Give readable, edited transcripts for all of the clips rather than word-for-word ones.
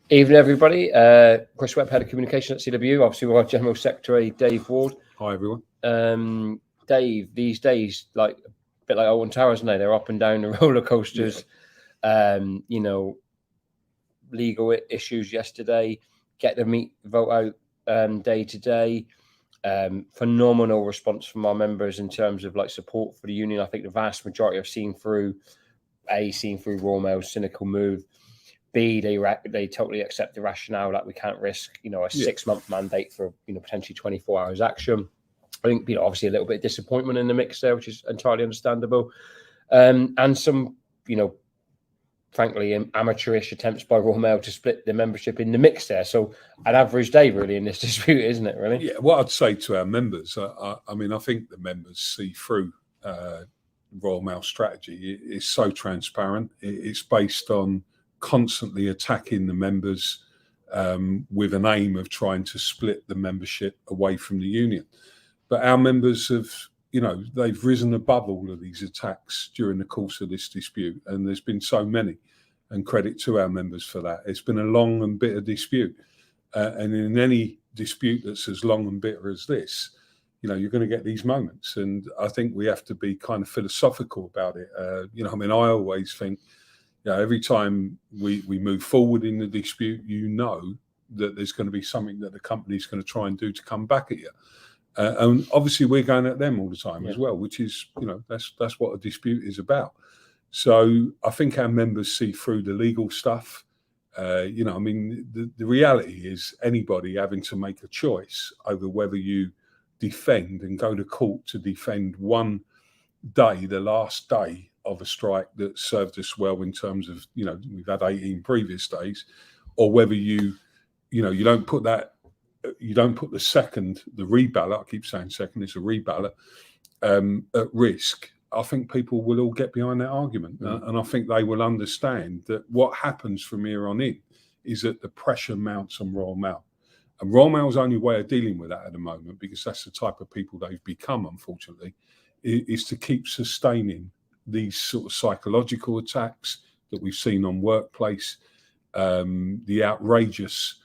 Evening, everybody. Chris Webb, Head of Communication at CW. Obviously, we're our General Secretary, Dave Ward. Hi, everyone. Dave, these days, like a bit like Alton Towers, now they're up and down the roller coasters. Yeah. Legal issues yesterday. Get the meet vote out day to day. Phenomenal response from our members in terms of like support for the union. I think the vast majority have seen through Royal Mail's cynical move. B, they totally accept the rationale that we can't risk, a 6-month mandate for, potentially 24 hours action. I think, obviously a little bit of disappointment in the mix there, which is entirely understandable. And some, frankly, amateurish attempts by Royal Mail to split the membership in the mix there. So an average day really in this dispute, isn't it, really? Yeah, what I'd say to our members, I think the members see through Royal Mail strategy. It's so transparent. It's based on constantly attacking the members with an aim of trying to split the membership away from the union. But our members have, they've risen above all of these attacks during the course of this dispute. And there's been so many, and credit to our members for that. It's been a long and bitter dispute. And in any dispute that's as long and bitter as this, you're going to get these moments. And I think we have to be kind of philosophical about it. I always think, every time we move forward in the dispute, that there's going to be something that the company's going to try and do to come back at you. And obviously we're going at them all the time as well, which is, that's what a dispute is about. So I think our members see through the legal stuff. The reality is anybody having to make a choice over whether you defend and go to court to defend one day, the last day of a strike that served us well in terms of, we've had 18 previous days, or whether you don't put the reballot, I keep saying second, it's a reballot, at risk. I think people will all get behind that argument. And I think they will understand that what happens from here on in is that the pressure mounts on Royal Mail. And Royal Mail's only way of dealing with that at the moment, because that's the type of people they've become, unfortunately, is to keep sustaining these sort of psychological attacks that we've seen on workplace, the outrageous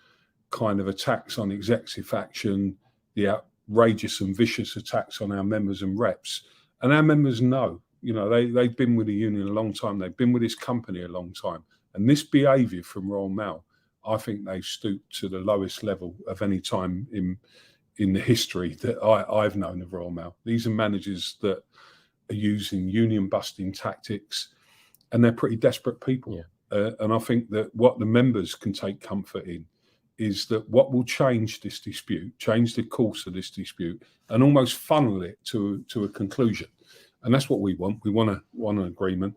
kind of attacks on executive action, the outrageous and vicious attacks on our members and reps. And our members know, they've been with the union a long time. They've been with this company a long time. And this behaviour from Royal Mail, I think they've stooped to the lowest level of any time in the history that I've known of Royal Mail. These are managers that are using union busting tactics, and they're pretty desperate people. Yeah. And I think that what the members can take comfort in is that what will change this dispute, change the course of this dispute, and almost funnel it to a conclusion. And that's what we want. We want an agreement.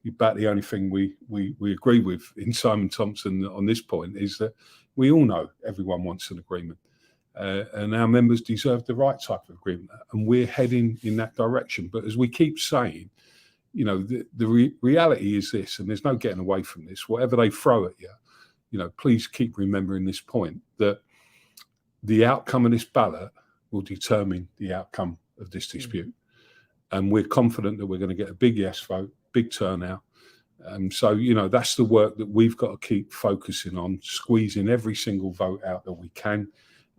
About the only thing we agree with in Simon Thompson on this point is that we all know everyone wants an agreement. And our members deserve the right type of agreement. And we're heading in that direction. But as we keep saying, the reality is this, and there's no getting away from this. Whatever they throw at you, please keep remembering this point, that the outcome of this ballot will determine the outcome of this dispute. And we're confident that we're going to get a big yes vote, big turnout. So, that's the work that we've got to keep focusing on, squeezing every single vote out that we can.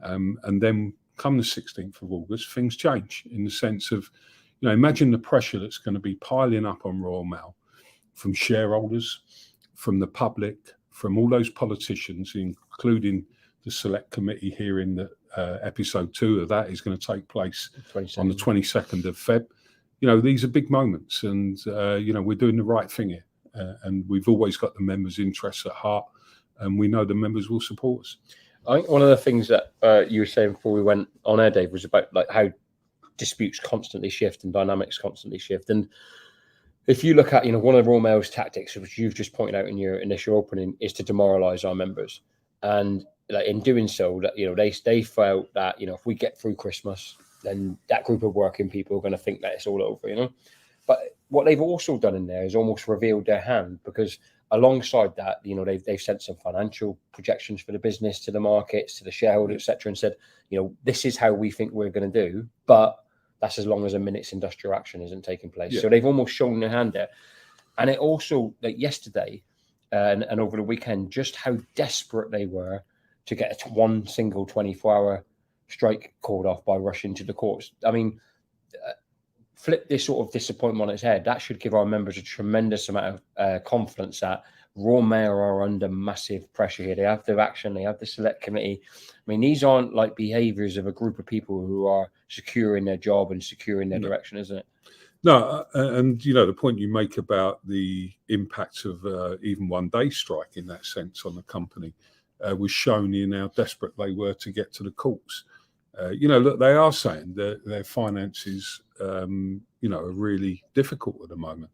And then come the 16th of August, things change in the sense of, imagine the pressure that's going to be piling up on Royal Mail from shareholders, from the public, from all those politicians, including the select committee hearing that episode 2 of that is going to take place on the 22nd of Feb. These are big moments, and we're doing the right thing here, and we've always got the members' interests at heart, and we know the members will support us. I think one of the things that you were saying before we went on air, Dave, was about like how disputes constantly shift and dynamics constantly shift. And if you look at, one of Royal Mail's tactics, which you've just pointed out in your initial opening, is to demoralise our members. And like, in doing so, that they felt that if we get through Christmas, then that group of working people are going to think that it's all over. But what they've also done in there is almost revealed their hand, because alongside that, they've sent some financial projections for the business to the markets, to the shareholders, etc., and said, this is how we think we're going to do, but that's as long as a minute's industrial action isn't taking place. Yeah. So they've almost shown their hand there. And it also, like yesterday, and over the weekend, just how desperate they were to get one single 24-hour strike called off by rushing to the courts. I mean, flip this sort of disappointment on its head. That should give our members a tremendous amount of confidence that Royal Mail are under massive pressure here. They have their action, they have the select committee. I mean, these aren't like behaviours of a group of people who are securing their job and securing their direction, isn't it? No, and you know, the point you make about the impact of even one-day strike in that sense on the company was shown in how desperate they were to get to the courts. You know, look, they are saying that their finances, you know, are really difficult at the moment,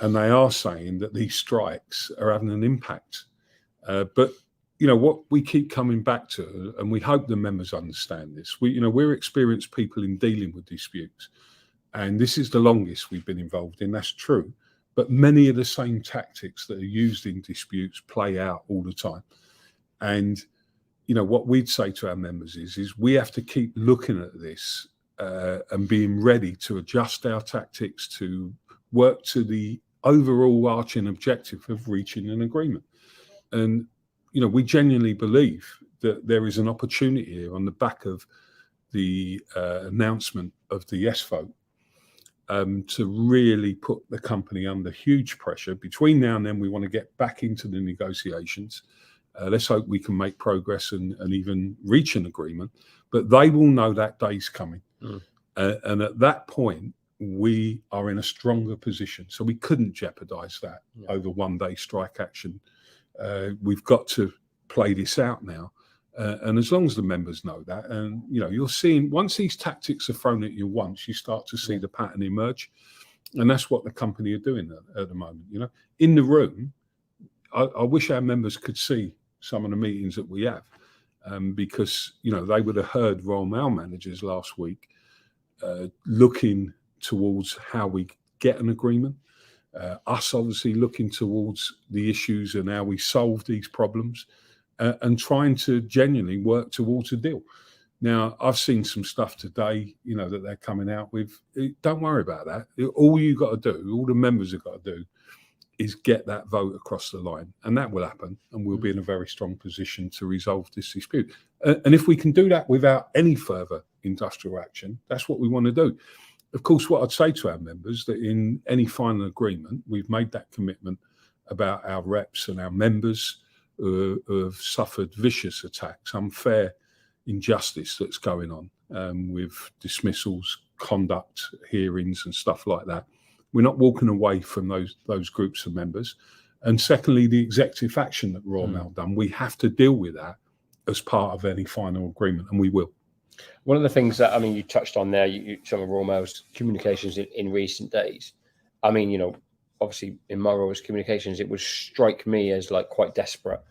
and they are saying that these strikes are having an impact. But you know what we keep coming back to, and we hope the members understand this. We're experienced people in dealing with disputes. And this is the longest we've been involved in, that's true. But many of the same tactics that are used in disputes play out all the time. And, you know, what we'd say to our members is we have to keep looking at this and being ready to adjust our tactics to work to the overall arching objective of reaching an agreement. And, you know, we genuinely believe that there is an opportunity here on the back of the announcement of the yes vote. To really put the company under huge pressure. Between now and then, we want to get back into the negotiations. Let's hope we can make progress and even reach an agreement. But they will know that day's coming. And at that point, we are in a stronger position. So we couldn't jeopardize that over one-day strike action. We've got to play this out now. And as long as the members know that, and you know, you're seeing once these tactics are thrown at you once, you start to see the pattern emerge, and that's what the company are doing at the moment. You know, in the room, I wish our members could see some of the meetings that we have, because you know they would have heard Royal Mail managers last week looking towards how we get an agreement. Us obviously looking towards the issues and how we solve these problems. And trying to genuinely work towards a deal. Now, I've seen some stuff today, you know, that they're coming out with. Don't worry about that. All you got to do, all the members have got to do, is get that vote across the line, and that will happen, and we'll be in a very strong position to resolve this dispute. And if we can do that without any further industrial action, that's what we want to do. Of course, what I'd say to our members that in any final agreement, we've made that commitment about our reps and our members who have suffered vicious attacks, unfair injustice that's going on with dismissals, conduct hearings and stuff like that. We're not walking away from those groups of members. And secondly, the executive action that Royal Mail done, we have to deal with that as part of any final agreement, and we will. One of the things that, I mean, you touched on there, some of Royal Mail's communications in recent days. I mean, you know, obviously in my role as communications, it would strike me as like quite desperate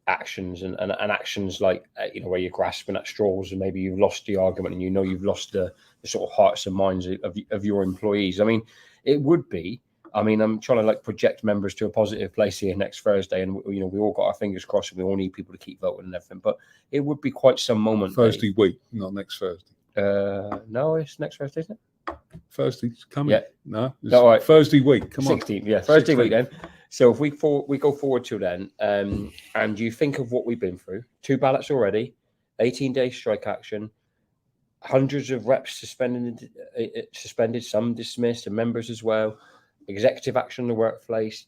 actions and actions like, you know, where you're grasping at straws and maybe you've lost the argument and you know you've lost the sort of hearts and minds of your employees. I mean, it would be, I mean, I'm trying to like project members to a positive place here next Thursday, and you know we all got our fingers crossed and we all need people to keep voting and everything, but it would be quite some moment. Thursday week, not next Thursday. No, it's next Thursday, isn't it? Thursday's coming. Yeah. No, all right. Thursday week. Come 16th, on. Yeah, Thursday week then. So if we go forward till then, and you think of what we've been through, 2 ballots already, 18-day strike action, hundreds of reps suspended, some dismissed, and members as well, executive action in the workplace,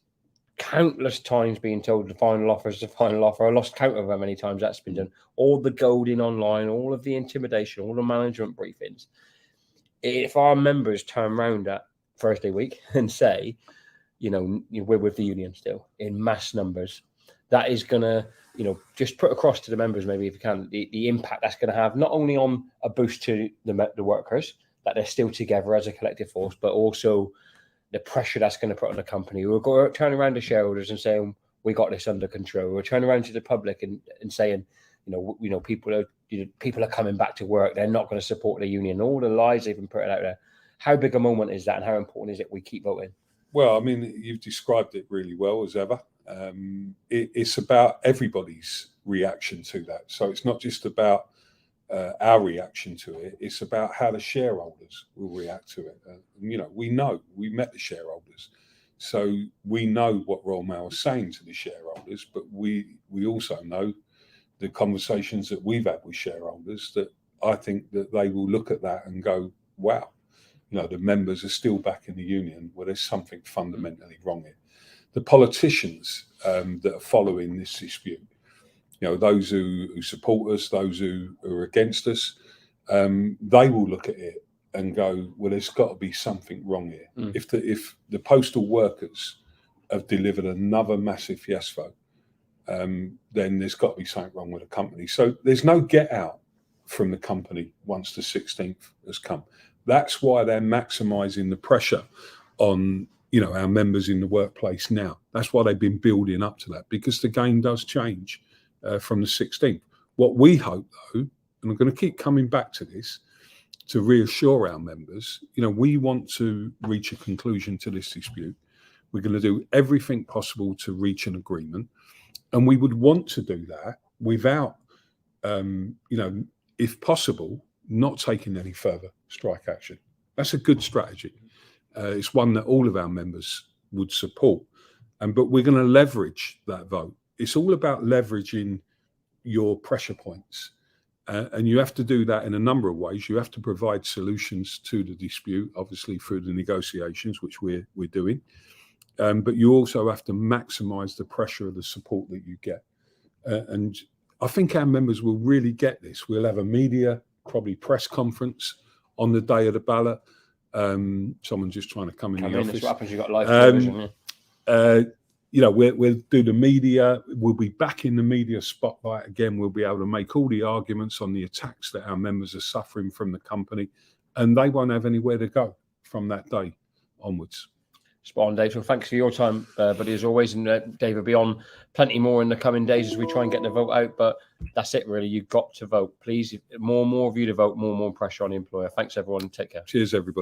countless times being told the final offer is the final offer. I lost count of how many times that's been done. All the goading online, all of the intimidation, all the management briefings. If our members turn around at Thursday week and say, you know, we're with the union still in mass numbers, that is going to, you know, just put across to the members, maybe if you can, the impact that's going to have not only on a boost to the workers, that they're still together as a collective force, but also the pressure that's going to put on the company. We'll go turn around to shareholders and saying, we got this under control. We'll turn around to the public and saying, you know, people are coming back to work. They're not going to support the union. All the lies they've been putting out there. How big a moment is that, and how important is it we keep voting? Well, I mean, you've described it really well as ever. It's about everybody's reaction to that. So it's not just about our reaction to it. It's about how the shareholders will react to it. You know, we met the shareholders. So we know what Royal Mail is saying to the shareholders, but we also know the conversations that we've had with shareholders that I think that they will look at that and go, wow, the members are still back in the union. Well, there's something fundamentally wrong here. The politicians that are following this dispute, those who support us, those who are against us, they will look at it and go, well, there's got to be something wrong here. If the postal workers have delivered another massive fiasco, then there's got to be something wrong with the company. So there's no get out from the company once the 16th has come. That's why they're maximising the pressure on our members in the workplace now. That's why they've been building up to that, because the game does change from the 16th. What we hope, though, and I'm going to keep coming back to this, to reassure our members, we want to reach a conclusion to this dispute. We're going to do everything possible to reach an agreement. And we would want to do that without, if possible, not taking any further strike action. That's a good strategy. It's one that all of our members would support. But we're going to leverage that vote. It's all about leveraging your pressure points. And you have to do that in a number of ways. You have to provide solutions to the dispute, obviously through the negotiations, which we're doing. But you also have to maximise the pressure of the support that you get. And I think our members will really get this. We'll have a media, probably press conference on the day of the ballot. Someone just trying to come in the office. That's what happens. You've got live television. We'll do the media. We'll be back in the media spotlight again. We'll be able to make all the arguments on the attacks that our members are suffering from the company, and they won't have anywhere to go from that day onwards. Spot on, Dave. So thanks for your time, buddy, as always. And Dave will be on plenty more in the coming days as we try and get the vote out. But that's it, really. You've got to vote. Please, more of you to vote, more pressure on the employer. Thanks, everyone. Take care. Cheers, everybody.